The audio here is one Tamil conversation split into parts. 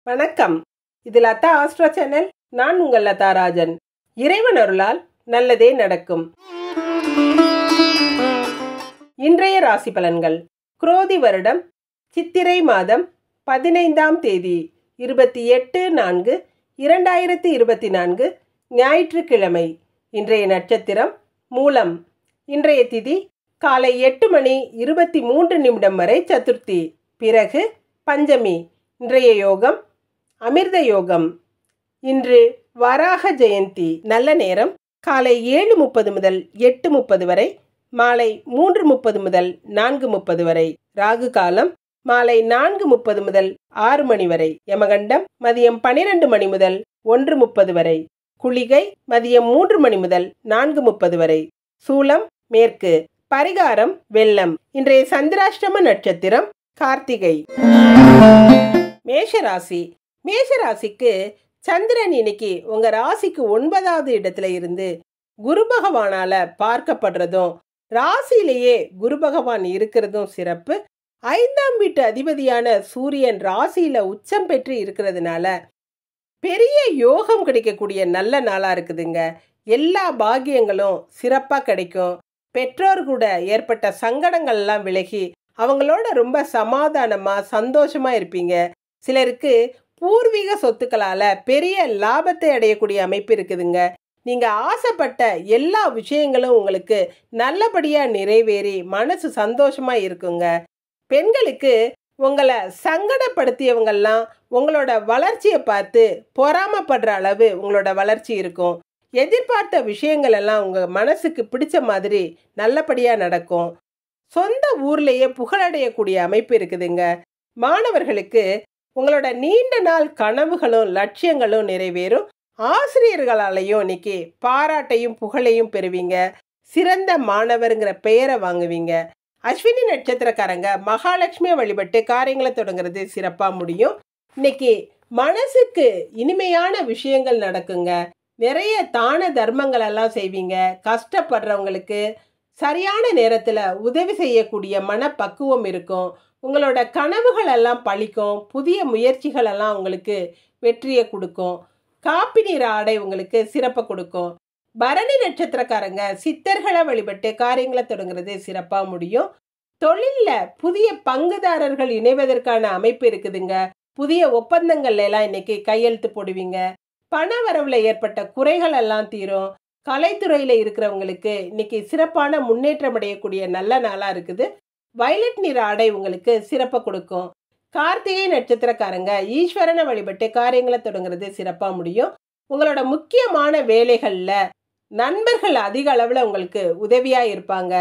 வணக்கம். இது லதா ஆஸ்ட்ரோ சேனல். நான் உங்கள் லதா ராஜன். இறைவன் அருளால் நல்லதே நடக்கும். இன்றைய ராசி பலன்கள். குரோதி வருடம் சித்திரை மாதம் 15ஆம் தேதி 28/4/2024 ஞாயிற்றுக்கிழமை. இன்றைய நட்சத்திரம் மூலம். இன்றைய திதி காலை 8:23 வரை சதுர்த்தி, பிறகு பஞ்சமி. இன்றைய யோகம் அமிர்த யோகம். இன்று வராக ஜெயந்தி. நல்ல நேரம் காலை 7:30 முதல் 8:30 வரை, மாலை 3:30 முதல் 4:30 வரை. ராகு காலம் மாலை 4:30 முதல் 6 மணி வரை. யமகண்டம் மதியம் 12 மணி முதல் 1:30 வரை. குளிகை மதியம் 3 மணி முதல் 4:30 வரை. சூலம் மேற்கு. பரிகாரம் வெள்ளம். இன்றைய சந்திராஷ்டம நட்சத்திரம் கார்த்திகை. மேஷராசி. மேஷராசிக்கு சந்திரன் இன்னைக்கு உங்க ராசிக்கு 9வது இடத்துல இருந்து குரு பகவானால பார்க்கப்படுறதும், ராசியிலேயே குரு பகவான் இருக்கிறதும் சிறப்பு. 5ஆம் வீட்டு அதிபதியான சூரியன் ராசியில உச்சம் பெற்று இருக்கிறதுனால பெரிய யோகம் கிடைக்கக்கூடிய நல்ல நாளா இருக்குதுங்க. எல்லா பாக்கியங்களும் சிறப்பா கிடைக்கும். பெற்றோர் கூட ஏற்பட்ட சங்கடங்கள்லாம் விலகி அவங்களோட ரொம்ப சமாதானமா சந்தோஷமா இருப்பீங்க. சிலருக்கு பூர்வீக சொத்துக்களால பெரிய லாபத்தை அடையக்கூடிய அமைப்பு இருக்குதுங்க. நீங்க ஆசைப்பட்ட எல்லா விஷயங்களும் உங்களுக்கு நல்லபடியா நிறைவேறி மனசு சந்தோஷமா இருக்குங்க. பெண்களுக்கு உங்களை சங்கடப்படுத்தியவங்கெல்லாம் உங்களோட வளர்ச்சியை பார்த்து பொறாமப்படுற அளவு உங்களோட வளர்ச்சி இருக்கும். எதிர்பார்த்த விஷயங்கள் எல்லாம் உங்க மனசுக்கு பிடிச்ச மாதிரி நல்லபடியா நடக்கும். சொந்த ஊர்லேயே புகழடையக்கூடிய அமைப்பு இருக்குதுங்க. மாணவர்களுக்கு உங்களோட நீண்ட நாள் கனவுகளும் லட்சியங்களும் நிறைவேறும். ஆசிரியர்களாலையும் இன்னைக்கு பாராட்டையும் புகழையும் பெறுவீங்க. சிறந்த மாணவருங்கிற பெயரை வாங்குவீங்க. அஸ்வினி நட்சத்திரக்காரங்க மகாலட்சுமியை வழிபட்டு காரியங்களை தொடங்குறது சிறப்பாக முடியும். இன்னைக்கு மனசுக்கு இனிமையான விஷயங்கள் நடக்குங்க. நிறைய தான தர்மங்கள் எல்லாம் செய்வீங்க. கஷ்டப்படுறவங்களுக்கு சரியான நேரத்தில் உதவி செய்யக்கூடிய மனப்பக்குவம் இருக்கும். உங்களோட கனவுகள் எல்லாம் பழிக்கும். புதிய முயற்சிகள் எல்லாம் உங்களுக்கு வெற்றியை கொடுக்கும். காப்பி நீர் ஆடை உங்களுக்கு சிறப்பை கொடுக்கும். பரணி நட்சத்திரக்காரங்க சித்தர்களை வழிபட்டு காரியங்களை தொடங்குறது சிறப்பாக முடியும். தொழிலில் புதிய பங்குதாரர்கள் இணைவதற்கான அமைப்பு இருக்குதுங்க. புதிய ஒப்பந்தங்கள்ல எல்லாம் இன்னைக்கு கையெழுத்து போடுவீங்க. பண வரவுல ஏற்பட்ட குறைகள் எல்லாம் தீரும். கலைத்துறையில இருக்கிறவங்களுக்கு இன்னைக்கு சிறப்பான முன்னேற்றம் அடையக்கூடிய நல்ல நாளா இருக்குது. வயலட் நிற ஆடை உங்களுக்கு சிறப்பை கொடுக்கும். கார்த்திகை நட்சத்திரக்காரங்க ஈஸ்வரனை வழிபட்டு காரியங்களை தொடங்குறது சிறப்பாக முடியும். உங்களோட முக்கியமான வேலைகள்ல நண்பர்கள் அதிக அளவில் உங்களுக்கு உதவியா இருப்பாங்க.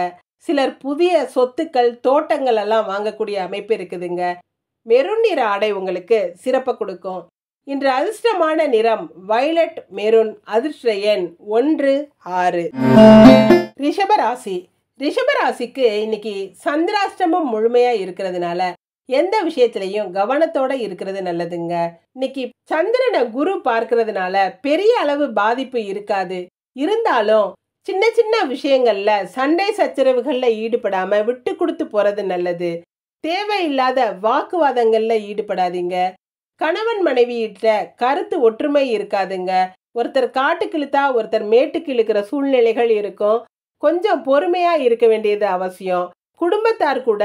சிலர் புதிய சொத்துக்கள் தோட்டங்கள் எல்லாம் வாங்கக்கூடிய அமைப்பு இருக்குதுங்க. மெரூன் நிற ஆடை உங்களுக்கு சிறப்பை கொடுக்கும். இன்று அதிர்ஷ்டமான நிறம் வயலட் மெரூன். அதிர்ஷ்ட எண் 1 6. ரிஷபராசி. ரிஷபராசிக்கு இன்னைக்கு சந்திராஷ்டமம் முழுமையா இருக்கிறதுனால எந்த விஷயத்திலையும் கவனத்தோட இருக்கிறது நல்லதுங்க. இன்னைக்கு சந்திரனை குரு பார்க்கறதுனால பெரிய அளவு பாதிப்பு இருக்காது. இருந்தாலும் சின்ன சின்ன விஷயங்கள்ல சண்டை சச்சரவுகள்ல ஈடுபடாம விட்டு கொடுத்து போறது நல்லது. தேவையில்லாத வாக்குவாதங்கள்ல ஈடுபடாதீங்க. கணவன் மனைவியிட்ட கருத்து ஒற்றுமை இருக்காதுங்க. ஒருத்தர் காட்டுக்கு இழுத்தா ஒருத்தர் மேட்டுக்கு இழுக்கிற சூழ்நிலைகள் இருக்கும். கொஞ்சம் பொறுமையா இருக்க வேண்டியது அவசியம். குடும்பத்தார் கூட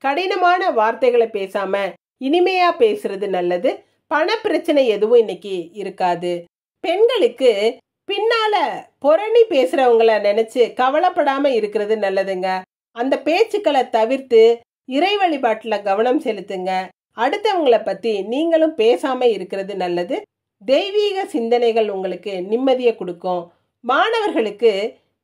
கடினமான வார்த்தைகளை பேசாம இனிமையா பேசுறது நல்லது. பண பிரச்சனை எதுவும் இன்னைக்கு இருக்காது. பெண்களுக்கு பின்னால புரணி பேசுறவங்கள நினைச்சு கவலைப்படாம இருக்கிறது நல்லதுங்க. அந்த பேச்சுக்களை தவிர்த்து இறை வழிபாட்டுல கவனம் செலுத்துங்க. அடுத்தவங்களை பத்தி நீங்களும் பேசாம இருக்கிறது நல்லது. தெய்வீக சிந்தனைகள் உங்களுக்கு நிம்மதியை கொடுக்கும். மாணவர்களுக்கு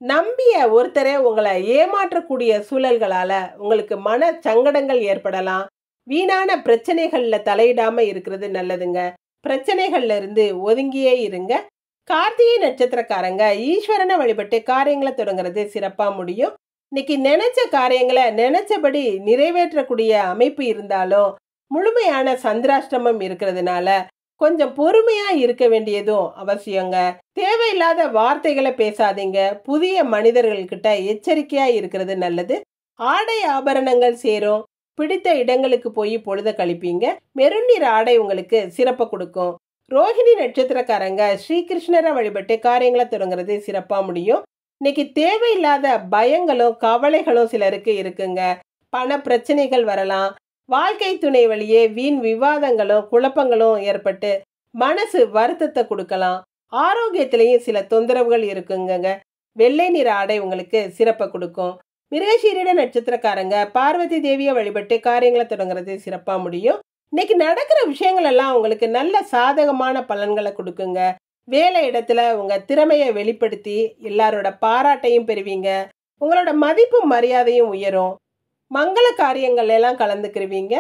நம்பிய ஒருத்தரே உங்களை ஏமாற்றக்கூடிய சூழல்களால உங்களுக்கு மன சங்கடங்கள் ஏற்படலாம். வீணான பிரச்சனைகள்ல தலையிடாம இருக்கிறது நல்லதுங்க. பிரச்சனைகள்ல இருந்து ஒதுங்கியே இருங்க. கார்த்திகை நட்சத்திரக்காரங்க ஈஸ்வரனை வழிபட்டு காரியங்களை தொடங்குறது சிறப்பா முடியும். இன்னைக்கு நினைச்ச காரியங்களை நினைச்சபடி நிறைவேற்றக்கூடிய அமைப்பு இருந்தாலும் முழுமையான சந்திராஷ்டமம் இருக்கிறதுனால கொஞ்சம் பொறுமையா இருக்க வேண்டியதும் அவசியங்க. தேவையில்லாத வார்த்தைகளை பேசாதீங்க. புதிய மனிதர்கள்கிட்ட எச்சரிக்கையா இருக்கிறது நல்லது. ஆடை ஆபரணங்கள் சேரும். பிடித்த இடங்களுக்கு போய் பொழுத கழிப்பீங்க. மெருன் நிற ஆடை உங்களுக்கு சிறப்பை கொடுக்கும். ரோஹிணி நட்சத்திரக்காரங்க ஸ்ரீகிருஷ்ணரை வழிபட்டு காரியங்களை தொடங்குறது சிறப்பா முடியும். இன்னைக்கு தேவையில்லாத பயங்களும் கவலைகளும் சிலருக்கு இருக்குங்க. பண பிரச்சனைகள் வரலாம். வாழ்க்கை துணை வழியே வீண் விவாதங்களும் குழப்பங்களும் ஏற்பட்டு மனசு வருத்தத்தை கொடுக்கலாம். ஆரோக்கியத்திலையும் சில தொந்தரவுகள் இருக்குங்க. வெள்ளை நிற ஆடை உங்களுக்கு சிறப்பை கொடுக்கும். மிருகசீரிட நட்சத்திரக்காரங்க பார்வதி தேவியை வழிபட்டு காரியங்களை தொடங்குறது சிறப்பா முடியும். இன்னைக்கு நடக்கிற விஷயங்கள் எல்லாம் உங்களுக்கு நல்ல சாதகமான பலன்களை கொடுக்குங்க. வேலை இடத்துல உங்க திறமையை வெளிப்படுத்தி எல்லாரோட பாராட்டையும் பெறுவீங்க. உங்களோட மதிப்பும் மரியாதையும் உயரும். மங்கள காரியங்கள் எல்லாம் கலந்துக்கிருவீங்க.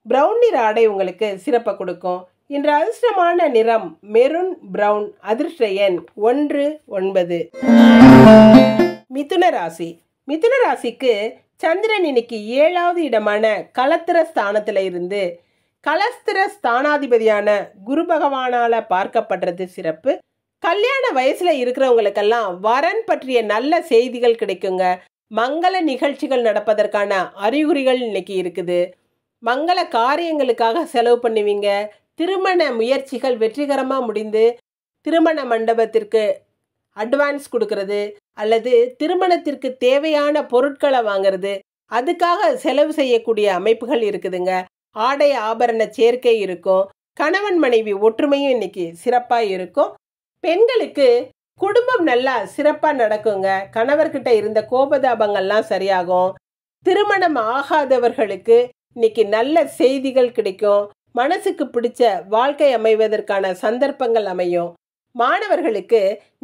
பிரவுன் நிற ஆடை உங்களுக்கு சிறப்பை கொடுக்கும். இன்று அதிர்ஷ்டமான நிறம் மெரூன் பிரவுன். அதிர்ஷ்ட எண் 1 9. மிதுன ராசி. மிதுன ராசிக்கு சந்திரன் இன்னைக்கு 7வது இடமான கலத்திர ஸ்தானத்துல இருந்து கலஸ்திர ஸ்தானாதிபதியான குரு பகவானால பார்க்கப்படுறது சிறப்பு. கல்யாண வயசுல இருக்கிறவங்களுக்கெல்லாம் வரன் பற்றிய நல்ல செய்திகள் கிடைக்குங்க. மங்கள நிகழ்ச்சிகள் நடப்பதற்கான அறிகுறிகள் இன்னைக்கு இருக்குது. மங்கள காரியங்களுக்காக செலவு பண்ணுவீங்க. திருமண முயற்சிகள் வெற்றிகரமா முடிந்து திருமண மண்டபத்திற்கு அட்வான்ஸ் கொடுக்கறது அல்லது திருமணத்திற்கு தேவையான பொருட்களை வாங்கிறது, அதுக்காக செலவு செய்யக்கூடிய அமைப்புகள் இருக்குதுங்க. ஆடை ஆபரண சேர்க்கை இருக்கும். கணவன் மனைவி ஒற்றுமையும் இன்னைக்கு சிறப்பா இருக்கும். பெண்களுக்கு குடும்பம் நல்லா சிறப்பா நடக்குங்க. கணவர்கிட்ட இருந்த கோபதாபங்கள்லாம் சரியாகும். திருமணம் ஆகாதவர்களுக்கு இன்னைக்கு நல்ல செய்திகள் கிடைக்கும். மனசுக்கு பிடிச்ச வாழ்க்கை அமைவதற்கான சந்தர்ப்பங்கள் அமையும். மாணவர்களுக்கு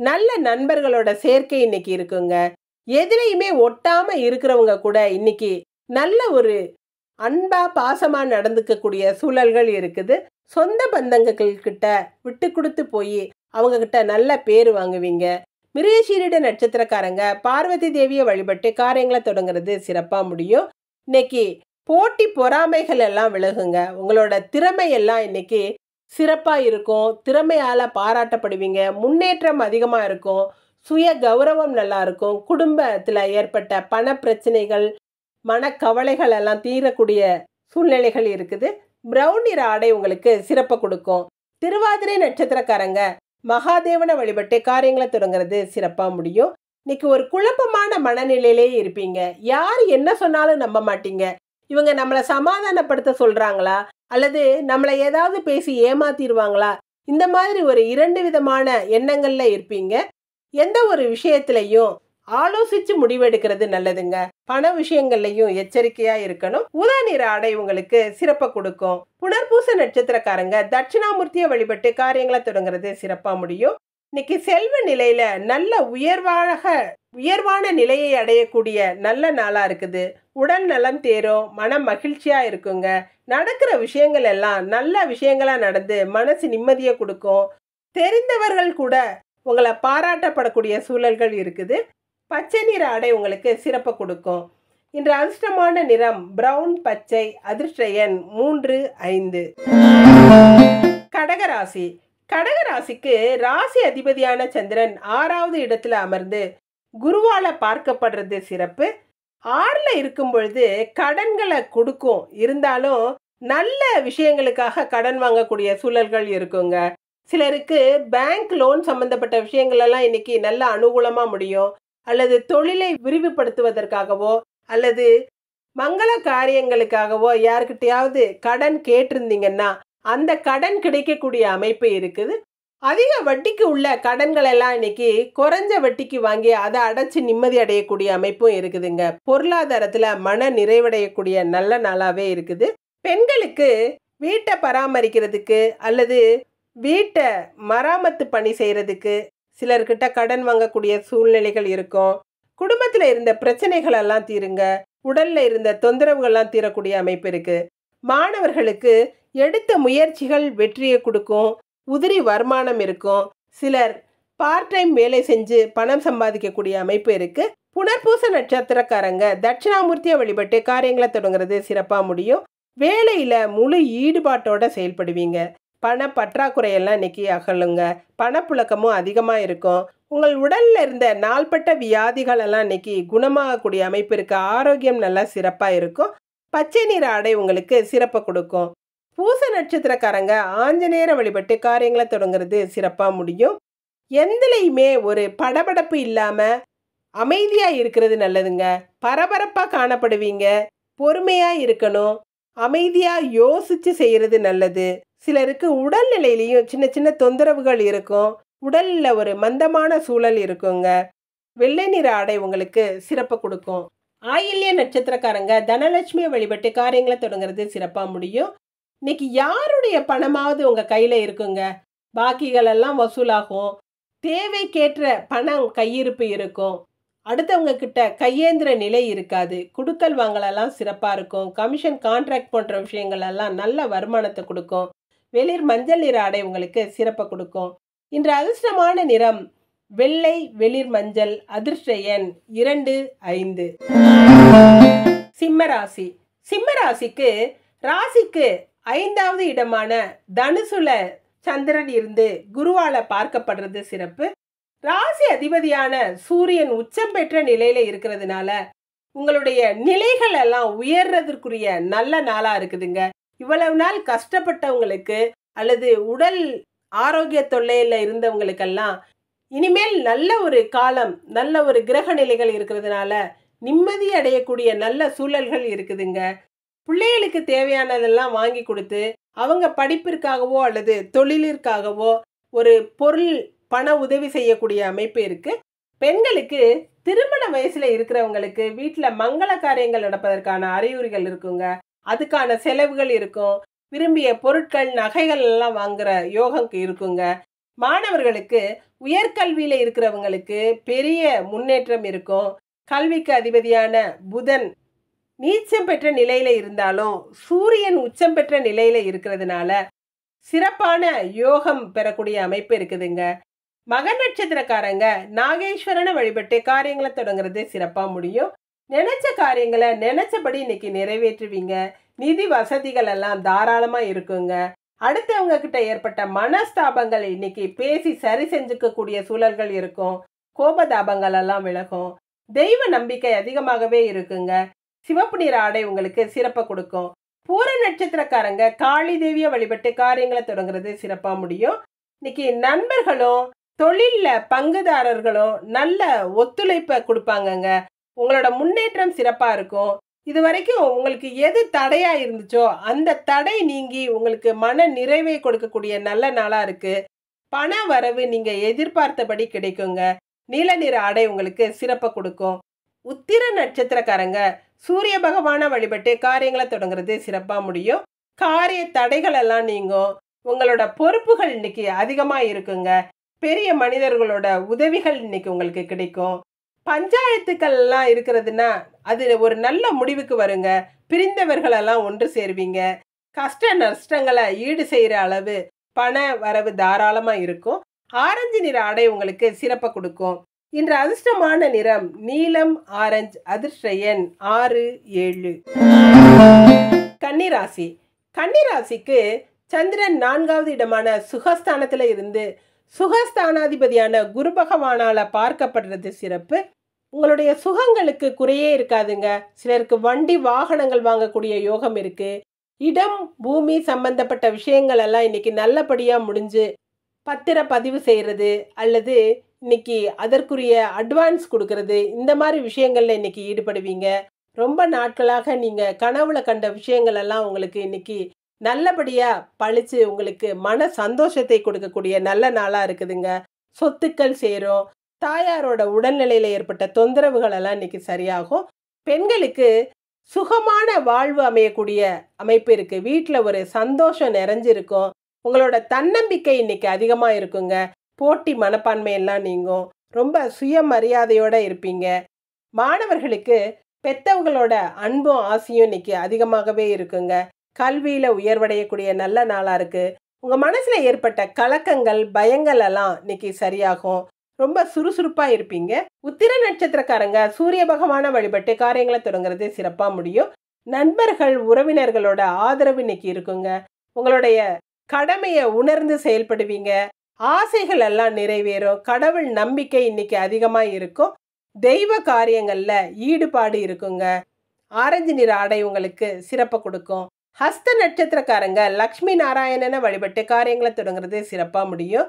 நல்ல நண்பர்களோட சேர்க்கை இன்னைக்கு இருக்குங்க. எதிலையுமே ஒட்டாம இருக்கிறவங்க கூட இன்னைக்கு நல்ல ஒரு அன்பா பாசமா நடந்துக்கக்கூடிய சூழல்கள் இருக்குது. சொந்த பந்தங்கள் கிட்ட விட்டு கொடுத்து போய் அவங்க கிட்ட நல்ல பேர் வாங்குவீங்க. மிருகசீரிட நட்சத்திரக்காரங்க பார்வதி தேவியை வழிபட்டு காரியங்களை தொடங்குறது சிறப்பா முடியும். இன்னைக்கு போட்டி பொறாமைகள் எல்லாம் விலகுங்க. உங்களோட திறமை எல்லாம் இன்னைக்கு சிறப்பா இருக்கும். திறமையால பாராட்டப்படுவீங்க. முன்னேற்றம் அதிகமா இருக்கும். சுய கௌரவம் நல்லா இருக்கும். குடும்பத்துல ஏற்பட்ட பண பிரச்சனைகள் மனக்கவலைகள் எல்லாம் தீரக்கூடிய சூழ்நிலைகள் இருக்குது. பிரவுன் நிற ஆடை உங்களுக்கு சிறப்பை கொடுக்கும். திருவாதிரை நட்சத்திரக்காரங்க மகாதேவனை வழிபட்டு காரியங்களை தொடங்குறது சிறப்பா முடியும். இன்னைக்கு ஒரு குழப்பமான மனநிலையிலே இருப்பீங்க. யார் என்ன சொன்னாலும் நம்ப மாட்டீங்க. இவங்க நம்மளை சமாதானப்படுத்த சொல்றாங்களா அல்லது நம்மளை ஏதாவது பேசி ஏமாத்திடுவாங்களா, இந்த மாதிரி ஒரு 2 விதமான எண்ணங்கள்ல இருப்பீங்க. எந்த ஒரு விஷயத்திலையும் ஆலோசிச்சு முடிவெடுக்கிறது நல்லதுங்க. பண விஷயங்கள்லையும் எச்சரிக்கையா இருக்கணும். ஊதா நிற ஆடை உங்களுக்கு சிறப்பை கொடுக்கும். புனர்பூச நட்சத்திரக்காரங்க தட்சிணாமூர்த்தியை வழிபட்டு காரியங்களை தொடங்குறது சிறப்பா முடியும். இன்னைக்கு செல்வ நிலையில நல்ல உயர்வான நிலையை அடையக்கூடிய நல்ல நாளா இருக்குது. உடல் நலம் தேரும். மனம் மகிழ்ச்சியா இருக்குங்க. நடக்கிற விஷயங்கள் எல்லாம் நல்ல விஷயங்களா நடந்து மனசு நிம்மதியை கொடுக்கும். தெரிந்தவர்கள் கூட உங்களை பாராட்டப்படக்கூடிய சூழல்கள் இருக்குது. பச்சை நிற ஆடை உங்களுக்கு சிறப்பை கொடுக்கும். இன்று அதிர்ஷ்டமான நிறம் பிரவுன் பச்சை. அதிர்ஷ்ட எண் 3 5. கடகராசி. கடகராசிக்கு ராசி அதிபதியான சந்திரன் 6வது இடத்துல அமர்ந்து குருவால பார்க்கப்படுறது சிறப்பு. 6ல இருக்கும் பொழுது கடன்களை கொடுக்கும். இருந்தாலும் நல்ல விஷயங்களுக்காக கடன் வாங்கக்கூடிய சூழல்கள் இருக்குங்க. சிலருக்கு பேங்க் லோன் சம்பந்தப்பட்ட விஷயங்கள் எல்லாம் இன்னைக்கு நல்ல அனுகூலமா முடியும். அல்லது தொழிலை விரிவுபடுத்துவதற்காகவோ அல்லது மங்கள காரியங்களுக்காகவோ யாருக்கிட்டையாவது கடன் கேட்டிருந்தீங்கன்னா அந்த கடன் கிடைக்கக்கூடிய அமைப்பு இருக்குது. அதிக வட்டிக்கு உள்ள கடன்கள் எல்லாம் இன்னைக்கு குறைஞ்ச வட்டிக்கு வாங்கி அதை அடைச்சு நிம்மதி அடையக்கூடிய அமைப்பும் இருக்குதுங்க. பொருளாதாரத்துல மன நிறைவடையக்கூடிய நல்ல நாளாவே இருக்குது. பெண்களுக்கு வீட்டை பராமரிக்கிறதுக்கு அல்லது வீட்டை மராமத்து பணி செய்யறதுக்கு சிலர்கிட்ட கடன் வாங்கக்கூடிய சூழ்நிலைகள் இருக்கும். குடும்பத்துல இருந்த பிரச்சனைகள் எல்லாம் தீருங்க. உடல்ல இருந்த தொந்தரவுகள்லாம் தீரக்கூடிய அமைப்பு இருக்கு. மாணவர்களுக்கு எடுத்த முயற்சிகள் வெற்றியை கொடுக்கும். உதிரி வருமானம் இருக்கும். சிலர் பார்ட் டைம் வேலை செஞ்சு பணம் சம்பாதிக்கக்கூடிய அமைப்பு இருக்கு. புனர்பூச நட்சத்திரக்காரங்க தட்சிணாமூர்த்தியை வழிபட்டு காரியங்களை தொடங்குறது சிறப்பா முடியும். வேலையில முழு ஈடுபாட்டோட செயல்படுவீங்க. பண பற்றாக்குறையெல்லாம் இன்னைக்கு அகலுங்க. பணப்புழக்கமும் அதிகமா இருக்கும். உங்கள் உடல்ல இருந்த நாள்பட்ட வியாதிகள் எல்லாம் இன்னைக்கு குணமாகக்கூடிய அமைப்பு இருக்கு. ஆரோக்கியம் நல்லா சிறப்பா இருக்கும். பச்சை நிற ஆடை உங்களுக்கு சிறப்பை கொடுக்கும். பூச நட்சத்திரக்காரங்க ஆஞ்சநேயரை வழிபட்டு காரியங்களை தொடங்குறது சிறப்பாக முடியும். எந்தலையுமே ஒரு படபடப்பு இல்லாமல் அமைதியாக இருக்கிறது நல்லதுங்க. பரபரப்பாக காணப்படுவீங்க. பொறுமையாக இருக்கணும். அமைதியாக யோசித்து செய்கிறது நல்லது. சிலருக்கு உடல்நிலையிலையும் சின்ன சின்ன தொந்தரவுகள் இருக்கும். உடலில் ஒரு மந்தமான சூழல் இருக்குங்க. வெள்ளை நிற ஆடை உங்களுக்கு சிறப்பை கொடுக்கும். ஆயில்ய நட்சத்திரக்காரங்க தனலட்சுமியை வழிபட்டு காரியங்களை தொடங்குறது சிறப்பாக முடியும். இன்னைக்கு யாருடைய பணமாவது உங்கள் கையில் இருக்குங்க. பாக்கிகள் எல்லாம் வசூலாகும். தேவைக்கேற்ற பணம் கையிருப்பு இருக்கும். அடுத்தவங்க கிட்ட கையேந்திர நிலை இருக்காது. குடுக்கல் வாங்கலெல்லாம் சிறப்பாக இருக்கும். கமிஷன் கான்ட்ராக்ட் போன்ற விஷயங்கள் எல்லாம் நல்ல வருமானத்தை கொடுக்கும். வெளிர் மஞ்சள் நிற ஆடை உங்களுக்கு சிறப்பை கொடுக்கும். இன்று அதிர்ஷ்டமான நிறம் வெள்ளை, வெளிர் மஞ்சள். அதிர்ஷ்ட எண் 2, 5. சிம்மராசி. சிம்மராசிக்கு ராசிக்கு 5வது இடமான தனுசுல சந்திரன் இருந்து குருவால பார்க்கப்படுறது சிறப்பு. ராசி அதிபதியான சூரியன் உச்சம் பெற்ற நிலையில இருக்கிறதுனால உங்களுடைய நிலைகள் எல்லாம் உயர்றதற்குரிய நல்ல நாளா இருக்குதுங்க. இவ்வளவு நாள் கஷ்டப்பட்டவங்களுக்கு அல்லது உடல் ஆரோக்கிய தொல்லையில இருந்தவங்களுக்கெல்லாம் இனிமேல் நல்ல ஒரு காலம், நல்ல ஒரு கிரக நிலைகள் இருக்கிறதுனால நிம்மதி அடையக்கூடிய நல்ல சூழல்கள் இருக்குதுங்க. பிள்ளைகளுக்கு தேவையானதெல்லாம் வாங்கி கொடுத்து அவங்க படிப்பிற்காகவோ அல்லது தொழிலிற்காகவோ ஒரு பொருள் பண உதவி செய்யக்கூடிய அமைப்பு இருக்கு. பெண்களுக்கு திருமண வயசுல இருக்கிறவங்களுக்கு வீட்டில் மங்கள காரியங்கள் நடப்பதற்கான அறிகுறிகள் இருக்குங்க. அதுக்கான செலவுகள் இருக்கும். விரும்பிய பொருட்கள் நகைகள் எல்லாம் வாங்குற யோகம் இருக்குங்க. மாணவர்களுக்கு உயர்கல்வியில இருக்கிறவங்களுக்கு பெரிய முன்னேற்றம் இருக்கும். கல்விக்கு அதிபதியான புதன் நீச்சம் பெற்ற நிலையில இருந்தாலும் சூரியன் உச்சம் பெற்ற நிலையில இருக்கிறதுனால சிறப்பான யோகம் பெறக்கூடிய அமைப்பு இருக்குதுங்க. மக நட்சத்திரக்காரங்க நாகேஸ்வரனை வழிபட்டு காரியங்களை தொடங்குறது சிறப்பா முடியும். நினைச்ச காரியங்களை நினைச்சபடி இன்னைக்கு நிறைவேற்றுவீங்க. நிதி வசதிகள் எல்லாம் தாராளமா இருக்குங்க. அடுத்தவங்க கிட்ட ஏற்பட்ட மனஸ்தாபங்கள் இன்னைக்கு பேசி சரி செஞ்சுக்க சூழல்கள் இருக்கும். கோபதாபங்கள் எல்லாம் விலகும். தெய்வ நம்பிக்கை அதிகமாகவே இருக்குங்க. சிவப்பு நிற ஆடை உங்களுக்கு சிறப்பை கொடுக்கும். பூர நட்சத்திரக்காரங்க காளி தேவியை வழிபட்டு காரியங்களை தொடங்குறது சிறப்பா முடியும். இன்னைக்கு நண்பர்களும் தொழில்ல பங்குதாரர்களும் நல்ல ஒத்துழைப்பை கொடுப்பாங்கங்க. உங்களோட முன்னேற்றம் சிறப்பா இருக்கும். இது வரைக்கும் உங்களுக்கு எது தடையா இருந்துச்சோ அந்த தடை நீங்கி உங்களுக்கு மன நிறைவை கொடுக்கக்கூடிய நல்ல நாளா இருக்கு. பண வரவு நீங்க எதிர்பார்த்தபடி கிடைக்குங்க. நீல நிற ஆடை உங்களுக்கு சிறப்பை கொடுக்கும். உத்திர நட்சத்திரக்காரங்க சூரிய பகவானை வழிபட்டு காரியங்களை தொடங்குறது சிறப்பா முடியும். காரிய தடைகள் எல்லாம் நீங்கும். உங்களோட பொறுப்புகள் இன்னைக்கு அதிகமா இருக்குங்க. பெரிய மனிதர்களோட உதவிகள் இன்னைக்கு உங்களுக்கு கிடைக்கும். பஞ்சாயத்துக்கள் எல்லாம் இருக்கிறதுனா அது ஒரு நல்ல முடிவுக்கு வருங்க. பிரிந்தவர்கள் எல்லாம் ஒன்று சேருவீங்க. கஷ்ட நஷ்டங்களை ஈடு செய்யற அளவு பண வரவு தாராளமா இருக்கும். ஆரஞ்சு நிற ஆடை உங்களுக்கு சிறப்பை கொடுக்கும். இன்று அதிர்ஷ்டமான நிறம் நீலம், ஆரஞ்சு. அதிர்ஷ்ட எண் 6, 7. கன்னிராசி. கன்னிராசிக்கு சந்திரன் 4வது இடமான சுகஸ்தானத்துல இருந்து சுகஸ்தானாதிபதியான குரு பகவானால பார்க்கப்படுறது சிறப்பு. உங்களுடைய சுகங்களுக்கு குறையே இருக்காதுங்க. சிலருக்கு வண்டி வாகனங்கள் வாங்கக்கூடிய யோகம் இருக்கு. இடம் பூமி சம்பந்தப்பட்ட விஷயங்கள் எல்லாம் இன்னைக்கு நல்லபடியா முடிஞ்சு பத்திர பதிவு செய்யறது அல்லது இன்னைக்கு அதற்குரிய அட்வான்ஸ் கொடுக்கறது, இந்த மாதிரி விஷயங்கள்ல இன்னைக்கு ஈடுபடுவீங்க. ரொம்ப நாட்களாக நீங்க கனவுல கண்ட விஷயங்கள் எல்லாம் உங்களுக்கு இன்னைக்கு நல்லபடியா பழிச்சு உங்களுக்கு மன சந்தோஷத்தை கொடுக்கக்கூடிய நல்ல நாளா இருக்குதுங்க. சொத்துக்கள் சேரும். தாயாரோட உடல்நிலையில ஏற்பட்ட தொந்தரவுகள் எல்லாம் இன்னைக்கு சரியாகும். பெண்களுக்கு சுகமான வாழ்வு அமையக்கூடிய அமைப்பு இருக்கு. வீட்டில் ஒரு சந்தோஷம் நிறைஞ்சிருக்கும். உங்களோட தன்னம்பிக்கை இன்னைக்கு அதிகமா இருக்குங்க. போட்டி மனப்பான்மை எல்லாம் நீங்கும். ரொம்ப சுயமரியாதையோட இருப்பீங்க. மாணவர்களுக்கு பெத்தவங்களோட அன்பும் ஆசையும் இன்னைக்கு அதிகமாகவே இருக்குங்க. கல்வியில உயர்வடையக்கூடிய நல்ல நாளா இருக்கு. உங்க மனசுல ஏற்பட்ட கலக்கங்கள் பயங்கள் எல்லாம் இன்னைக்கு சரியாகும். ரொம்ப சுறுசுறுப்பா இருப்பீங்க. உத்திர நட்சத்திரக்காரங்க சூரிய பகவானை வழிபட்டு காரியங்களை தொடங்குறது சிறப்பா முடியும். நண்பர்கள் உறவினர்களோட ஆதரவு இன்னைக்கு இருக்குங்க. உங்களுடைய கடமையை உணர்ந்து செயல்படுவீங்க. ஆசைகள் எல்லாம் நிறைவேறும். கடவுள் நம்பிக்கை இன்னைக்கு அதிகமா இருக்கும். தெய்வ காரியங்கள்ல ஈடுபாடு இருக்குங்க. ஆரஞ்சு நிற ஆடை உங்களுக்கு சிறப்பை கொடுக்கும். ஹஸ்த நட்சத்திரக்காரங்க லக்ஷ்மி நாராயணனை வழிபட்டு காரியங்களை தொடங்குறது சிறப்பாக முடியும்.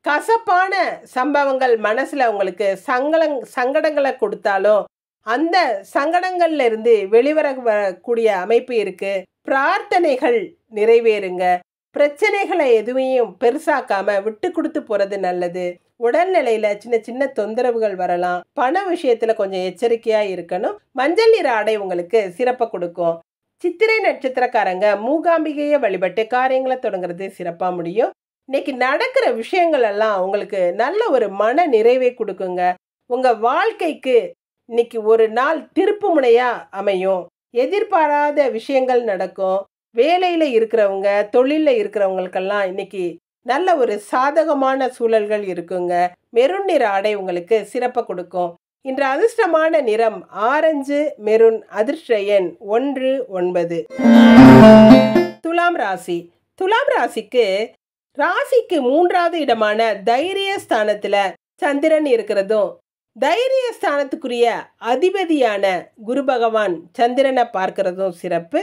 கசப்பான சம்பவங்கள் மனசுல உங்களுக்கு சங்கடங்களை கொடுத்தாலும் அந்த சங்கடங்கள்ல இருந்து வெளிவரக்கூடிய அமைப்பு இருக்கு. பிரார்த்தனைகள் நிறைவேறுங்க. பிரச்சனைகளை எதுவையும் பெருசாக்காம விட்டு கொடுத்து போறது நல்லது. உடல்நிலையில சின்ன சின்ன தொந்தரவுகள் வரலாம். பண விஷயத்துல கொஞ்சம் எச்சரிக்கையா இருக்கணும். மஞ்சள் நிற ஆடை உங்களுக்கு சிறப்பை கொடுக்கும். சித்திரை நட்சத்திரக்காரங்க மூகாம்பிகையை வழிபட்டு காரியங்களை தொடங்குறது சிறப்பா முடியும். இன்னைக்கு நடக்கிற விஷயங்கள் எல்லாம் உங்களுக்கு நல்ல ஒரு மன நிறைவை கொடுக்குங்க. உங்க வாழ்க்கைக்கு இன்னைக்கு ஒரு நாள் திருப்பு முனையா அமையும். எதிர்பாராத விஷயங்கள் நடக்கும். வேலையில இருக்கிறவங்க, தொழில இருக்கிறவங்களுக்கெல்லாம் இன்னைக்கு நல்ல ஒரு சாதகமான சூழல்கள் இருக்குங்க. மெரூன் நிற ஆடை உங்களுக்கு சிறப்பை கொடுக்கும். இன்று அதிர்ஷ்டமான நிறம் ஆரஞ்சு மெரூன். அதிர்ஷ்ட எண் 19. துலாம் ராசி. துலாம் ராசிக்கு ராசிக்கு 3வது இடமான தைரிய ஸ்தானத்துல சந்திரன் இருக்கிறதும், தைரிய ஸ்தானத்துக்குரிய அதிபதியான குரு பகவான் சந்திரனை பார்க்கிறதும் சிறப்பு.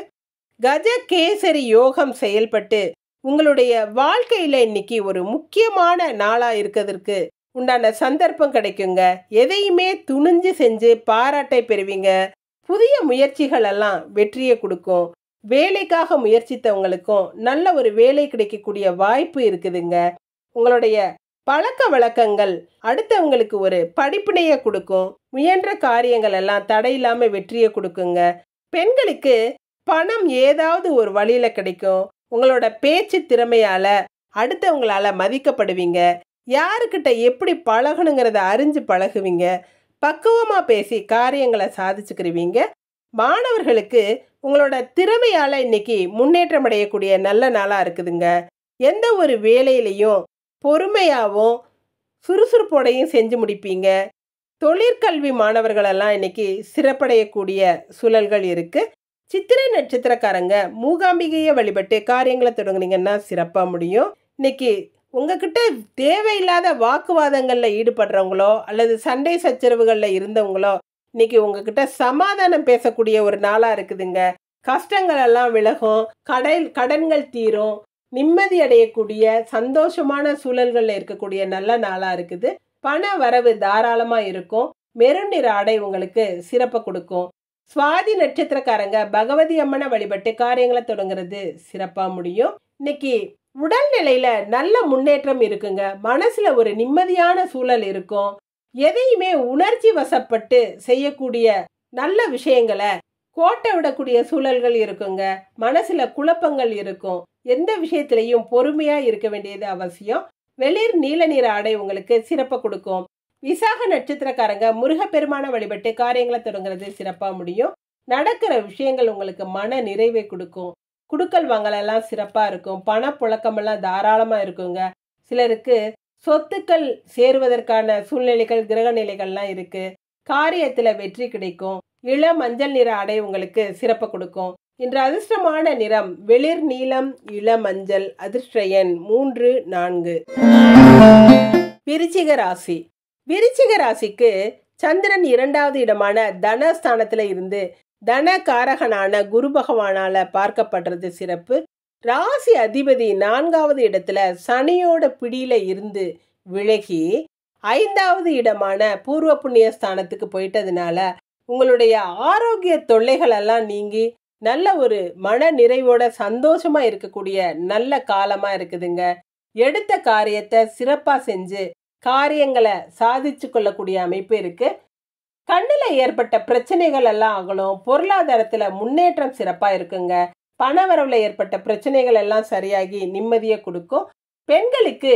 கஜகேசரி யோகம் செயல்பட்டு உங்களுடைய வாழ்க்கையில இன்னைக்கு ஒரு முக்கியமான நாளா இருக்கிறதுக்கு உண்டான சந்தர்ப்பம் கிடைக்குங்க. எதையுமே துணிஞ்சு செஞ்சு பாராட்டை பெறுவீங்க. புதிய முயற்சிகள் எல்லாம் வெற்றியை கொடுக்கும். வேலைக்காக முயற்சித்தவங்களுக்கும் நல்ல ஒரு வேலை கிடைக்கக்கூடிய வாய்ப்பு இருக்குதுங்க. உங்களுடைய பழக்க வழக்கங்கள் அடுத்தவங்களுக்கு ஒரு படிப்பினையை கொடுக்கும். முயன்ற காரியங்கள் எல்லாம் தடையில்லாம வெற்றியை கொடுக்குங்க. பெண்களுக்கு பணம் ஏதாவது ஒரு வழியில கிடைக்கும். உங்களோட பேச்சு திறமையால அடுத்தவங்களால மதிக்கப்படுவீங்க. யாருக்கிட்ட எப்படி பழகணுங்கிறத அறிஞ்சு பழகுவீங்க. பக்குவமா பேசி காரியங்களை சாதிச்சுக்கிருவீங்க. மாணவர்களுக்கு உங்களோட திறமையால இன்னைக்கு முன்னேற்றம் அடையக்கூடிய நல்ல நாளா இருக்குதுங்க. எந்த ஒரு வேலையிலையும் பொறுமையாகவும் சுறுசுறுப்போடையும் செஞ்சு முடிப்பீங்க. தொழிற்கல்வி மாணவர்களெல்லாம் இன்னைக்கு சிறப்படையக்கூடிய சூழல்கள் இருக்கு. சித்திரை நட்சத்திரக்காரங்க மூகாம்பிகையை வழிபட்டு காரியங்களை தொடங்குனீங்கன்னா சிறப்பா முடியும். இன்னைக்கு உங்ககிட்ட தேவையில்லாத வாக்குவாதங்கள்ல ஈடுபடுறவங்களோ அல்லது சண்டை சச்சரவுகள்ல இருந்தவங்களோ இன்னைக்கு உங்ககிட்ட சமாதானம் பேசக்கூடிய ஒரு நாளா இருக்குதுங்க. கஷ்டங்கள் எல்லாம் விலகும். கடன்கள் தீரும். நிம்மதி அடையக்கூடிய சந்தோஷமான சூழல்கள்ல இருக்கக்கூடிய நல்ல நாளா இருக்குது. பண வரவு தாராளமா இருக்கும். மெரூன் நிற ஆடை உங்களுக்கு சிறப்பை கொடுக்கும். சுவாதி நட்சத்திரக்காரங்க பகவதி அம்மனை வழிபட்டு காரியங்களை தொடங்குறது சிறப்பா முடியும். இன்னைக்கு உடல்நிலையில நல்ல முன்னேற்றம் இருக்குங்க. மனசுல ஒரு நிம்மதியான சூழல் இருக்கும். எதையுமே உணர்ச்சி வசப்பட்டு செய்யக்கூடிய நல்ல விஷயங்களை கோட்டை விடக்கூடிய சூழல்கள் இருக்குங்க. மனசுல குழப்பங்கள் இருக்கும். எந்த விஷயத்திலையும் பொறுமையா இருக்க வேண்டியது அவசியம். வெளிர் நீல நிற ஆடை உங்களுக்கு சிறப்பை கொடுக்கும். விசாக நட்சத்திரக்காரங்க முருகப்பெருமான வழிபட்டு காரியங்களை தொடங்குறது சிறப்பா முடியும். நடக்கிற விஷயங்கள் உங்களுக்கு மன நிறைவை கொடுக்கும். குடுக்கல் வாங்கலெல்லாம் சிறப்பா இருக்கும். பணப்புழக்கமெல்லாம் தாராளமா இருக்குங்க. சிலருக்கு சொத்துக்கள் சேருவதற்கான சூழ்நிலைகள் கிரக நிலைகள்லாம் இருக்கு. காரியத்துல வெற்றி கிடைக்கும். இளம் மஞ்சள் நிற ஆடை உங்களுக்கு சிறப்பை கொடுக்கும். இன்று அதிர்ஷ்டமான நிறம் வெளிர் நீலம் இளம் மஞ்சள். அதிர்ஷ்ட எண் 3, 4. விருச்சிக ராசி. விருச்சிக ராசிக்கு சந்திரன் 2வது இடமான தனஸ்தானத்துல இருந்து தனகாரகனான குரு பகவானால பார்க்கப்படுறது சிறப்பு. ராசி அதிபதி 4வது இடத்துல சனியோட பிடியில இருந்து விலகி 5வது இடமான பூர்வ புண்ணிய ஸ்தானத்துக்கு போயிட்டதுனால உங்களுடைய ஆரோக்கிய தொல்லைகள் எல்லாம் நீங்கி நல்ல ஒரு மன நிறைவோட சந்தோஷமா இருக்கக்கூடிய நல்ல காலமா இருக்குதுங்க. எடுத்த காரியத்தை சிறப்பா செஞ்சு காரியங்களை சாதிச்சு கொள்ளக்கூடிய அமைப்பு இருக்கு. கண்ணுல ஏற்பட்ட பிரச்சனைகள் எல்லாம் ஆகணும். பொருளாதாரத்துல முன்னேற்றம் சிறப்பா இருக்குங்க. பணவரவுல ஏற்பட்ட பிரச்சனைகள் எல்லாம் சரியாகி நிம்மதியை கொடுக்கும். பெண்களுக்கு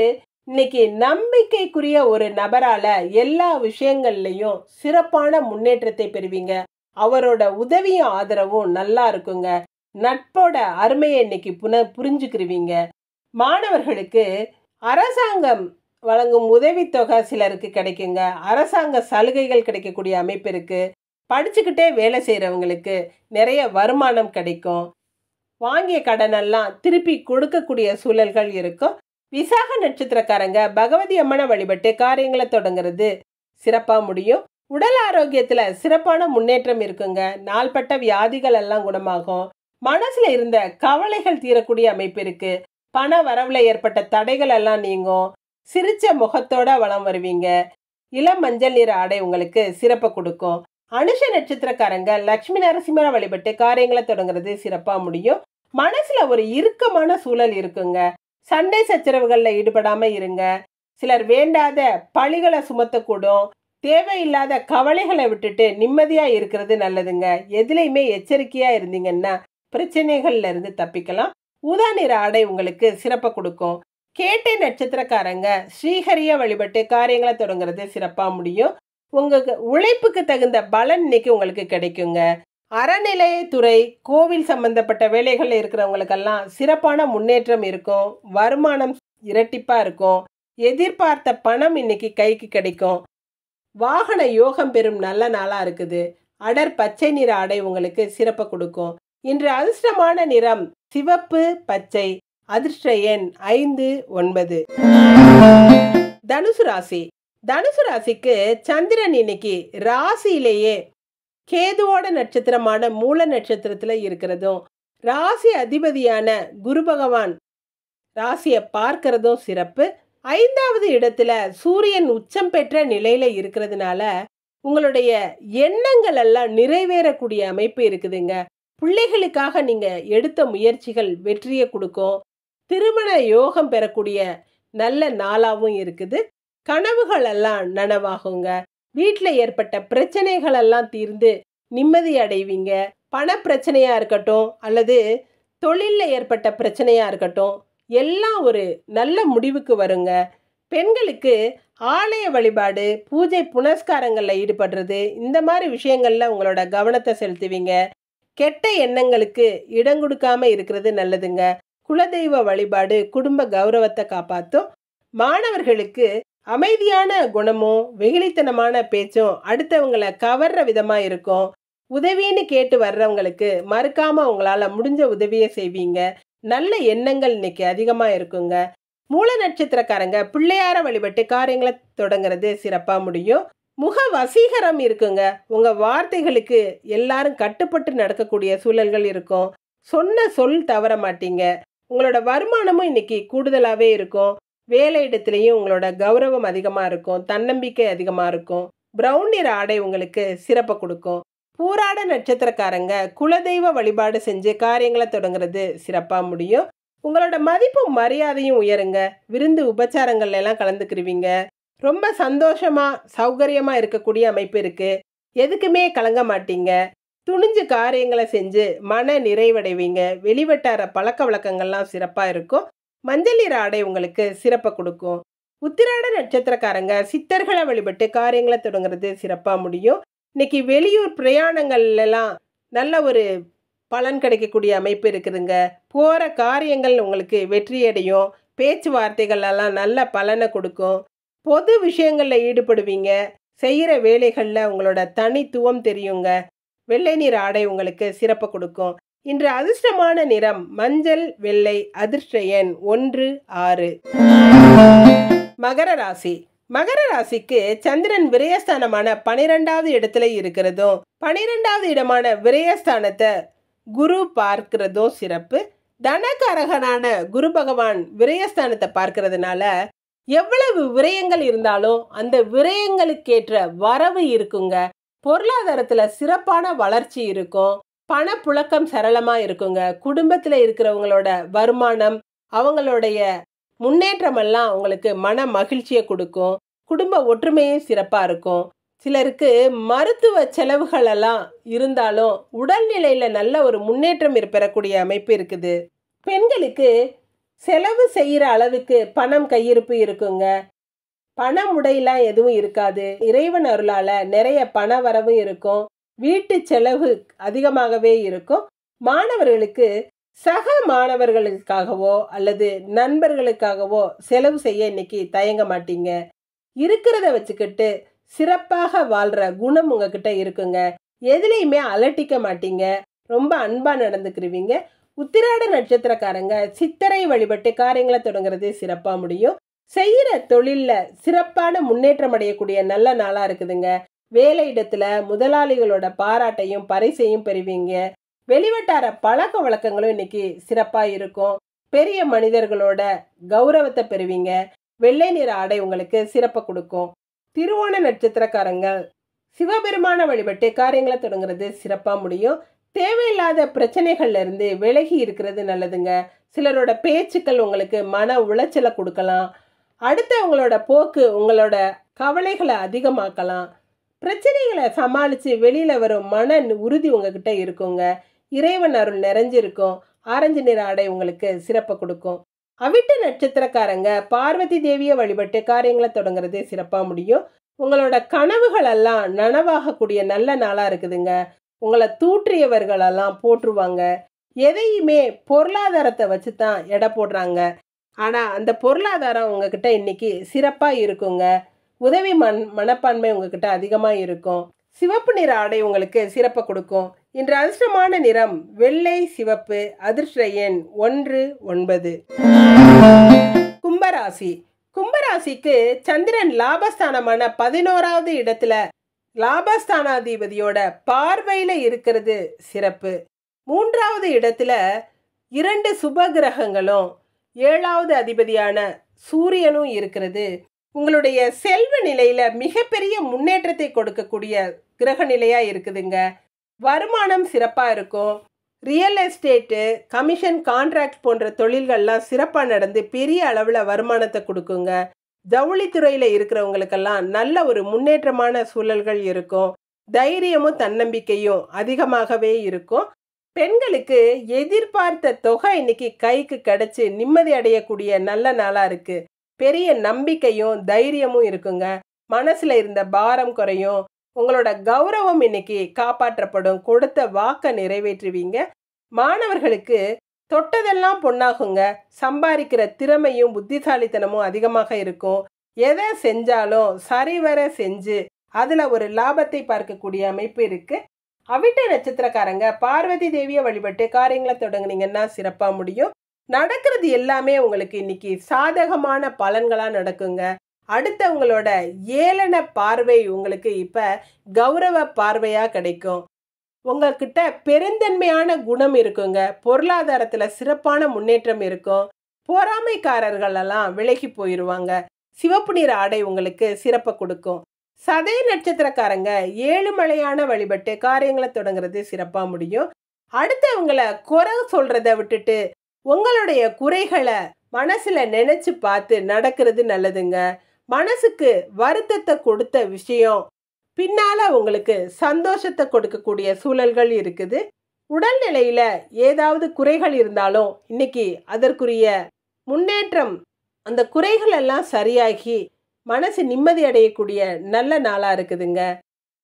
இன்னைக்கு நம்பிக்கைக்குரிய ஒரு நபரால எல்லா விஷயங்கள்லயும் சிறப்பான முன்னேற்றத்தை பெறுவீங்க. அவரோட உதவியும் ஆதரவும் நல்லா இருக்குங்க. நட்போட அருமையை இன்னைக்கு புரிஞ்சுக்கிருவீங்க. மாணவர்களுக்கு அரசாங்கம் வழங்கும் உதவித்தொகை சிலருக்கு கிடைக்குங்க. அரசாங்க சலுகைகள் கிடைக்கக்கூடிய அமைப்பு இருக்கு. படிச்சுக்கிட்டே வேலை செய்யறவங்களுக்கு நிறைய வருமானம் கிடைக்கும். வாங்கிய கடனெல்லாம் திருப்பி கொடுக்கக்கூடிய சூழல்கள் இருக்கும். விசாக நட்சத்திரக்காரங்க பகவதி அம்மனை வழிபட்டு காரியங்களை தொடங்குறது சிறப்பா முடியும். உடல் ஆரோக்கியத்துல சிறப்பான முன்னேற்றம் இருக்குங்க. நாள்பட்ட வியாதிகள் எல்லாம் குணமாகும். மனசுல இருந்த கவலைகள் தீரக்கூடிய அமைப்பு இருக்கு. பண வரவுல ஏற்பட்ட தடைகள் எல்லாம் நீங்கும். சிரிச்ச முகத்தோட வலம் வருவீங்க. இளம் மஞ்சள் நிற ஆடை உங்களுக்கு சிறப்பை கொடுக்கும். அனுஷ நட்சத்திரக்காரங்க லட்சுமி நரசிம்மரை வழிபட்டு காரியங்களை தொடங்குறது சிறப்பா முடியும். மனசுல ஒரு இறுக்கமான சூழல் இருக்குங்க. சண்டை சச்சரவுகள்ல ஈடுபடாம இருங்க. சிலர் வேண்டாத பழிகளை சுமத்தக்கூடும். தேவையில்லாத கவலைகளை விட்டுட்டு நிம்மதியா இருக்கிறது நல்லதுங்க. எதுலையுமே எச்சரிக்கையா இருந்தீங்கன்னா பிரச்சனைகள்ல இருந்து தப்பிக்கலாம். ஊதா நிற ஆடை உங்களுக்கு சிறப்பை கொடுக்கும். கேட்டை நட்சத்திரக்காரங்க ஸ்ரீஹரிய வழிபட்டு காரியங்களை தொடங்குறது சிறப்பா முடியும். உங்க உழைப்புக்கு தகுந்த பலன் இன்னைக்கு உங்களுக்கு கிடைக்குங்க. அறநிலையத்துறை கோவில் சம்பந்தப்பட்ட வேலைகள்ல இருக்கிறவங்களுக்கெல்லாம் சிறப்பான முன்னேற்றம் இருக்கும். வருமானம் இரட்டிப்பா இருக்கும். எதிர்பார்த்த பணம் இன்னைக்கு கைக்கு கிடைக்கும். வாகன யோகம் பெறும் நல்ல நாளா இருக்குது. அடர் பச்சை நிற ஆடை உங்களுக்கு சிறப்பை கொடுக்கும். இன்று அதிர்ஷ்டமான நிறம் சிவப்பு, பச்சை. அதிர்ஷ்ட எண் 5, 9. தனுசு ராசி. தனுசு ராசிக்கு சந்திரன் இன்னைக்கு ராசியிலேயே கேதுவோட நட்சத்திரமான மூல நட்சத்திரத்துல இருக்கிறதும், ராசி அதிபதியான குரு பகவான் ராசியை பார்க்கிறதும் சிறப்பு. 5வது இடத்துல சூரியன் உச்சம் பெற்ற நிலையில இருக்கிறதுனால உங்களுடைய எண்ணங்கள் எல்லாம் நிறைவேறக்கூடிய அமைப்பு இருக்குதுங்க. பிள்ளைகளுக்காக நீங்க எடுத்த முயற்சிகள் வெற்றியை கொடுக்கும். திருமண யோகம் பெறக்கூடிய நல்ல நாளாவும் இருக்குது. கனவுகள் எல்லாம் நனவாகுங்க. வீட்டில் ஏற்பட்ட பிரச்சனைகள் எல்லாம் தீர்ந்து நிம்மதி அடைவீங்க. பண பிரச்சனையா இருக்கட்டும் அல்லது தொழிலில் ஏற்பட்ட பிரச்சனையா இருக்கட்டும், எல்லாம் ஒரு நல்ல முடிவுக்கு வருங்க. பெண்களுக்கு ஆலய வழிபாடு, பூஜை புனஸ்காரங்களில் ஈடுபடுறது, இந்த மாதிரி விஷயங்கள்ல உங்களோட கவனத்தை செலுத்துவீங்க. கெட்ட எண்ணங்களுக்கு இடம் கொடுக்காம இருக்கிறது நல்லதுங்க. குலதெய்வ வழிபாடு குடும்ப கௌரவத்தை காப்பாற்றும். மாணவர்களுக்கு அமைதியான குணமும் வெகுளித்தனமான பேச்சும் அடுத்தவங்களை கவர்ற விதமா இருக்கும். உதவின்னு கேட்டு வர்றவங்களுக்கு மறுக்காம உங்களால முடிஞ்ச உதவியை செய்வீங்க. நல்ல எண்ணங்கள் இன்னைக்கு அதிகமா இருக்குங்க. மூல நட்சத்திரக்காரங்க பிள்ளையார வழிபட்டு காரியங்களை தொடங்குறது சிறப்பா முடியும். முக வசீகரம் இருக்குங்க. உங்க வார்த்தைகளுக்கு எல்லாரும் கட்டுப்பட்டு நடக்கக்கூடிய சூழல்கள் இருக்கும். சொன்ன சொல் தவற மாட்டீங்க. உங்களோட வருமானமும் இன்னைக்கு கூடுதலாவே இருக்கும். வேலை இடத்துலையும் உங்களோட கௌரவம் அதிகமா இருக்கும். தன்னம்பிக்கை அதிகமா இருக்கும். பிரவுன் நிற ஆடை உங்களுக்கு சிறப்பை கொடுக்கும். பூராட நட்சத்திரக்காரங்க குலதெய்வ வழிபாடு செஞ்சு காரியங்களை தொடங்குறது சிறப்பா முடியும். உங்களோட மதிப்பும் மரியாதையும் உயருங்க. விருந்து உபச்சாரங்கள்ல எல்லாம் கலந்துக்கிருவீங்க. ரொம்ப சந்தோஷமா சௌகரியமா இருக்கக்கூடிய அமைப்பு இருக்கு. எதுக்குமே கலங்க மாட்டீங்க. துணிஞ்சு காரியங்களை செஞ்சு மன நிறைவடைவீங்க. வெளிவட்டார பழக்க வழக்கங்கள்லாம் சிறப்பா இருக்கும். மஞ்சள் நிற ஆடை உங்களுக்கு சிறப்பை கொடுக்கும். உத்திராட நட்சத்திரக்காரங்க சித்தர்களை வழிபட்டு காரியங்களை தொடங்குறது சிறப்பா முடியும். இன்னைக்கு வெளியூர் பிரயாணங்கள் எல்லாம் நல்ல ஒரு பலன் கிடைக்கக்கூடிய அமைப்பு இருக்குதுங்க. போற காரியங்கள் உங்களுக்கு வெற்றியடையும். பேச்சுவார்த்தைகள் எல்லாம் நல்ல பலனை கொடுக்கும். பொது விஷயங்கள்ல ஈடுபடுவீங்க. செய்யற வேலைகள்ல உங்களோட தனித்துவம் தெரியுங்க. வெள்ளை நிற ஆடை உங்களுக்கு சிறப்பை கொடுக்கும். இன்று அதிர்ஷ்டமான நிறம் மஞ்சள், வெள்ளை. அதிர்ஷ்ட எண் 1, 6. மகர ராசி. மகர ராசிக்கு சந்திரன் விரயஸ்தானமான 12வது இடத்துல இருக்கிறதும், 12வது இடமான விரயஸ்தானத்தை குரு பார்க்கிறதும் சிறப்பு. தனகாரகனான குரு பகவான் விரயஸ்தானத்தை பார்க்கறதுனால எவ்வளவு விரயங்கள் இருந்தாலும் அந்த விரயங்களுக்கேற்ற வரவு இருக்குங்க. பொருளாதாரத்துல சிறப்பான வளர்ச்சி இருக்கும். பணப்புழக்கம் சரளமா இருக்குங்க. குடும்பத்துல இருக்கிறவங்களோட வருமானம், அவங்களுடைய முன்னேற்றம் எல்லாம் உங்களுக்கு மன மகிழ்ச்சியை கொடுக்கும். குடும்ப ஒற்றுமையும் சிறப்பா இருக்கும். சிலருக்கு மருத்துவ செலவுகள் எல்லாம் இருந்தாலும் உடல்நிலையில நல்ல ஒரு முன்னேற்றம் பெறக்கூடிய அமைப்பு இருக்குது. பெண்களுக்கு செலவு செய்யற அளவுக்கு பணம் கையிருப்பு இருக்குங்க. பணம் உடையெல்லாம் எதுவும் இருக்காது. இறைவன் அருளால நிறைய பண வரவும் இருக்கும். வீட்டு செலவு அதிகமாகவே இருக்கும். மாணவர்களுக்கு சக மாணவர்களுக்காகவோ அல்லது நண்பர்களுக்காகவோ செலவு செய்ய இன்னைக்கு தயங்க மாட்டீங்க. இருக்கிறத வச்சுக்கிட்டு சிறப்பாக வாழ்ற குணம் உங்ககிட்ட இருக்குங்க. எதுலையுமே அலட்டிக்க மாட்டீங்க. ரொம்ப அன்பா நடந்துக்கிருவீங்க. உத்திராட நட்சத்திரக்காரங்க சித்தரை வழிபட்டு காரியங்களை தொடங்குறது சிறப்பா முடியும். செய்யற தொழில்ல சிறப்பான முன்னேற்றம் அடையக்கூடிய நல்ல நாளா இருக்குதுங்க. வேலையிடத்துல முதலாளிகளோட பாராட்டையும் பரிசையும் பெறுவீங்க. வெளிவட்டார பழக்க வழக்கங்களும் இன்னைக்கு சிறப்பா இருக்கும். பெரிய மனிதர்களோட கௌரவத்தை பெறுவீங்க. வெள்ளை நிற ஆடை உங்களுக்கு சிறப்பை கொடுக்கும். திருவோண நட்சத்திரக்காரங்க சிவபெருமான வழிபட்டு காரியங்களை தொடங்குறது சிறப்பா முடியும். தேவையில்லாத பிரச்சனைகள்ல இருந்து விலகி இருக்கிறது நல்லதுங்க. சிலரோட பேச்சுக்கள் உங்களுக்கு மன உளைச்சலை கொடுக்கலாம். அடுத்தவங்களோட போக்கு உங்களோட கவலைகளை அதிகமாக்கலாம். பிரச்சனைகளை சமாளித்து வெளியில் வரும் மன உறுதி உங்ககிட்ட இருக்குங்க. இறைவன் அருள் நிறைஞ்சிருக்கும். ஆரஞ்சு நிற ஆடை உங்களுக்கு சிறப்பை கொடுக்கும். அவிட்ட நட்சத்திரக்காரங்க பார்வதி தேவியை வழிபட்டு காரியங்களை தொடங்குறது சிறப்பாக முடியும். உங்களோட கனவுகள் எல்லாம் நனவாகக்கூடிய நல்ல நாளாக இருக்குதுங்க. உங்களை தூற்றியவர்களெல்லாம் போற்றுவாங்க. எதையுமே பொருளாதாரத்தை வச்சு தான் எடை போடுறாங்க. ஆனால் அந்த பொருளாதாரம் உங்ககிட்ட இன்னைக்கு சிறப்பாக இருக்குங்க. உதவி மனப்பான்மை உங்ககிட்ட அதிகமாக இருக்கும். சிவப்பு நிற ஆடை உங்களுக்கு சிறப்பை கொடுக்கும். இன்று அதிர்ஷ்டமான நிறம் வெள்ளை சிவப்பு. அதிர்ஷ்ட எண் 1 9. கும்பராசி. கும்பராசிக்கு சந்திரன் லாபஸ்தானமான 11வது இடத்துல லாபஸ்தானாதிபதியோட பார்வையில இருக்கிறது சிறப்பு. 3வது இடத்துல 2 சுப கிரகங்களும் 7வது அதிபதியான சூரியனும் இருக்கிறது. உங்களுடைய செல்வ நிலையில மிகப்பெரிய முன்னேற்றத்தை கொடுக்கக்கூடிய கிரக நிலையா இருக்குதுங்க. வருமானம் சிறப்பா இருக்கும். ரியல் எஸ்டேட்டு, கமிஷன், கான்ட்ராக்ட் போன்ற தொழில்கள்லாம் சிறப்பாக நடந்து பெரிய அளவில் வருமானத்தை கொடுக்குங்க. ஜவுளித்துறையில் இருக்கிறவங்களுக்கெல்லாம் நல்ல ஒரு முன்னேற்றமான சூழல்கள் இருக்கும். தைரியமும் தன்னம்பிக்கையும் அதிகமாகவே இருக்கும். பெண்களுக்கு எதிர்பார்த்த தொகை இன்னைக்கு கைக்கு கிடைச்சி நிம்மதி அடையக்கூடிய நல்ல நாளாக இருக்கு. பெரிய நம்பிக்கையும் தைரியமும் இருக்குங்க. மனசுல இருந்த பாரம் குறையும். உங்களோட கௌரவம் இன்னைக்கு காப்பாற்றப்படும். கொடுத்த வாக்கை நிறைவேற்றுவீங்க. மாணவர்களுக்கு தொட்டதெல்லாம் பொன்னாகுங்க. சம்பாதிக்கிற திறமையும் புத்திசாலித்தனமும் அதிகமாக இருக்கும். எதை செஞ்சாலும் சரிவர செஞ்சு அதுல ஒரு லாபத்தை பார்க்கக்கூடிய அமைப்பு இருக்கு. அவிட்ட நட்சத்திரக்காரங்க பார்வதி தேவியை வழிபட்டு காரியங்களை தொடங்குனீங்கன்னா சிறப்பா முடியும். நடக்கிறது எல்லாமே உங்களுக்கு இன்னைக்கு சாதகமான பலன்களா நடக்குங்க. அடுத்தவங்களோட ஏளன பார்வை உங்களுக்கு இப்ப கௌரவ பார்வையா கிடைக்கும். உங்ககிட்ட பெருந்தன்மையான குணம் இருக்குங்க. பொருளாதாரத்துல சிறப்பான முன்னேற்றம் இருக்கும். பொறாமைக்காரர்கள் எல்லாம் விலகி போயிடுவாங்க. சிவப்பு நிற ஆடை உங்களுக்கு சிறப்பை கொடுக்கும். சதய நட்சத்திரக்காரங்க ஏழுமலையான வழிபட்டு காரியங்களை தொடங்குறது சிறப்பா முடியும். அடுத்தவங்களை குறை சொல்றத விட்டுட்டு உங்களுடைய குறைகளை மனசுல நினைச்சு பார்த்து நடக்கிறது நல்லதுங்க. மனசுக்கு வருத்தத்தை கொடுத்த விஷயம் பின்னால உங்களுக்கு சந்தோஷத்தை கொடுக்கக்கூடிய சூழல்கள் இருக்குது. உடல்நிலையில ஏதாவது குறைகள் இருந்தாலும் இன்னைக்கு அதற்குரிய முன்னேற்றம், அந்த குறைகள் எல்லாம் சரியாகி மனசு நிம்மதி அடையக்கூடிய நல்ல நாளா இருக்குதுங்க.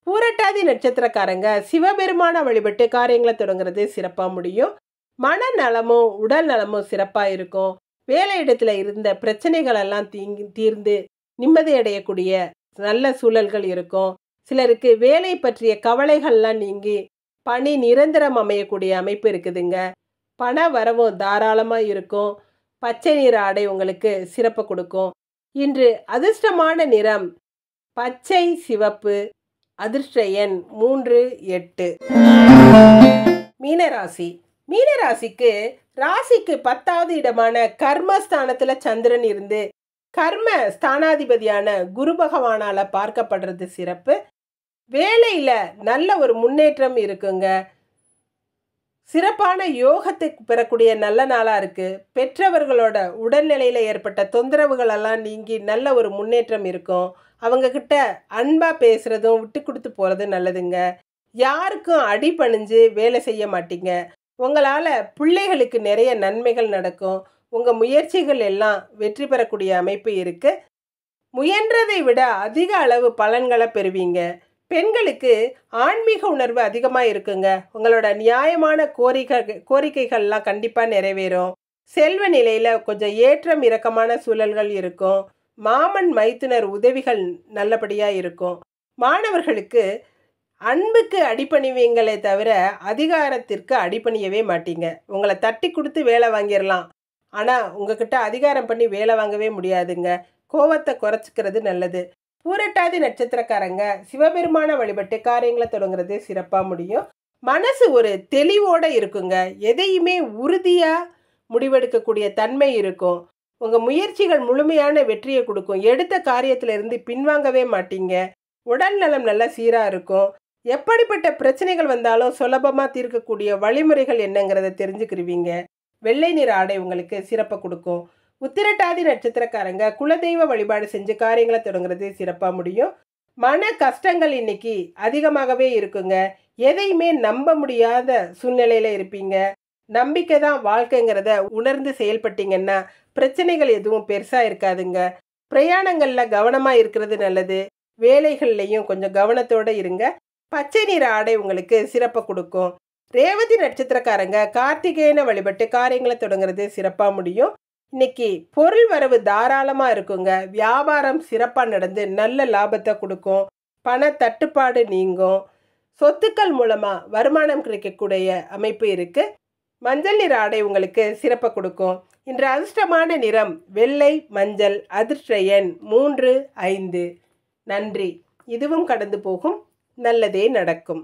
பூரட்டாதி நட்சத்திரக்காரங்க சிவபெருமான வழிபட்டு காரியங்களை தொடங்குறது சிறப்பா முடியும். மனநலமும் உடல் நலமும் சிறப்பா இருக்கும். வேலையிடத்துல இருந்த பிரச்சனைகள் எல்லாம் தீர்ந்து நிம்மதி அடையக்கூடிய நல்ல சூழல்கள் இருக்கும். சிலருக்கு வேலை பற்றிய கவலைகள்லாம் நீங்கி பணி நிரந்தரம் அமையக்கூடிய அமைப்பு இருக்குதுங்க. பண வரவும் தாராளமா இருக்கும். பச்சை நிற ஆடை உங்களுக்கு சிறப்பு கொடுக்கும். இன்று அதிர்ஷ்டமான நிறம் பச்சை சிவப்பு. அதிர்ஷ்ட எண் 3 8. மீனராசி. மீனராசிக்கு ராசிக்கு 10வது இடமான கர்மஸ்தானத்துல சந்திரன் இருந்து கர்ம ஸ்தானாதிபதியான குரு பகவானால பார்க்கப்படுறது சிறப்பு. வேலையில நல்ல ஒரு முன்னேற்றம் இருக்குங்க. சிறப்பான யோகத்தை பெறக்கூடிய நல்ல நாளா இருக்கு. பெற்றவர்களோட உடல்நிலையில ஏற்பட்ட தொந்தரவுகள் எல்லாம் நீங்கி நல்ல ஒரு முன்னேற்றம் இருக்கும். அவங்க கிட்ட அன்பா பேசுறதும் விட்டு கொடுத்து போறதும் நல்லதுங்க. யாருக்கும் அடி பணிஞ்சு வேலை செய்ய மாட்டீங்க. உங்களால பிள்ளைகளுக்கு நிறைய நன்மைகள் நடக்கும். உங்க முயற்சிகள் எல்லாம் வெற்றி பெறக்கூடிய அமைப்பு இருக்கு. முயன்றதை விட அதிக அளவு பலன்களை பெறுவீங்க. பெண்களுக்கு ஆன்மீக உணர்வு அதிகமாக இருக்குங்க. உங்களோட நியாயமான கோரிக்கைகள்லாம் கண்டிப்பாக நிறைவேறும். செல்வ நிலையில் கொஞ்சம் ஏற்றம் இறக்கமான சூழல்கள் இருக்கும். மாமன் மைத்துனர் உதவிகள் நல்லபடியாக இருக்கும். மாணவர்களுக்கு அன்புக்கு அடிபணிவீங்களே தவிர அதிகாரத்திற்கு அடிபணியவே மாட்டீங்க. உங்களை தட்டி கொடுத்து வேலை வாங்கிடலாம். ஆனால் உங்ககிட்ட அதிகாரம் பண்ணி வேலை வாங்கவே முடியாதுங்க. கோவத்தை குறைச்சிக்கிறது நல்லது. பூரட்டாதி நட்சத்திரக்காரங்க சிவபெருமான வழிபட்டு காரியங்களை தொடங்குறது சிறப்பாக முடியும். மனசு ஒரு தெளிவோட இருக்குங்க. எதையுமே உறுதியா முடிவெடுக்கக்கூடிய தன்மை இருக்கும். உங்க முயற்சிகள் முழுமையான வெற்றியை கொடுக்கும். எடுத்த காரியத்துல இருந்து பின்வாங்கவே மாட்டீங்க. உடல் நலம் நல்லா சீரா இருக்கும். எப்படிப்பட்ட பிரச்சனைகள் வந்தாலும் சுலபமா தீர்க்கக்கூடிய வழிமுறைகள் என்னங்கிறத தெரிஞ்சுக்கிருவீங்க. வெள்ளை நிற ஆடை உங்களுக்கு சிறப்பை கொடுக்கும். உத்திரட்டாதி நட்சத்திரக்காரங்க குலதெய்வ வழிபாடு செஞ்சு காரியங்களை தொடங்குறது சிறப்பாக முடியும். மன கஷ்டங்கள் இன்னைக்கு அதிகமாகவே இருக்குங்க. எதையுமே நம்ப முடியாத சூழ்நிலையில இருப்பீங்க. நம்பிக்கை தான் வாழ்க்கைங்கிறத உணர்ந்து செயல்பட்டீங்கன்னா பிரச்சனைகள் எதுவும் பெருசா இருக்காதுங்க. பிரயாணங்கள்ல கவனமா இருக்கிறது நல்லது. வேலைகள்லையும் கொஞ்சம் கவனத்தோட இருங்க. பச்சை நிற ஆடை உங்களுக்கு சிறப்பை கொடுக்கும். ரேவதி நட்சத்திரக்காரங்க கார்த்திகேயனை வழிபட்டு காரியங்களை தொடங்குறது சிறப்பா முடியும். இன்னைக்கு பொருள் வரவு தாராளமா இருக்குங்க. வியாபாரம் சிறப்பா நடந்து நல்ல லாபத்தை கொடுக்கும். பண தட்டுப்பாடு நீங்கும். சொத்துக்கள் மூலமா வருமானம் கிடைக்கக்கூடிய அமைப்பு இருக்கு. மஞ்சள் நிற ஆடை உங்களுக்கு சிறப்பை கொடுக்கும். இன்று அதிர்ஷ்டமான நிறம் வெள்ளை, மஞ்சள். அதிர்ஷ்ட எண் 3, 5. நன்றி. இதுவும் கடந்து போகும். நல்லதே நடக்கும்.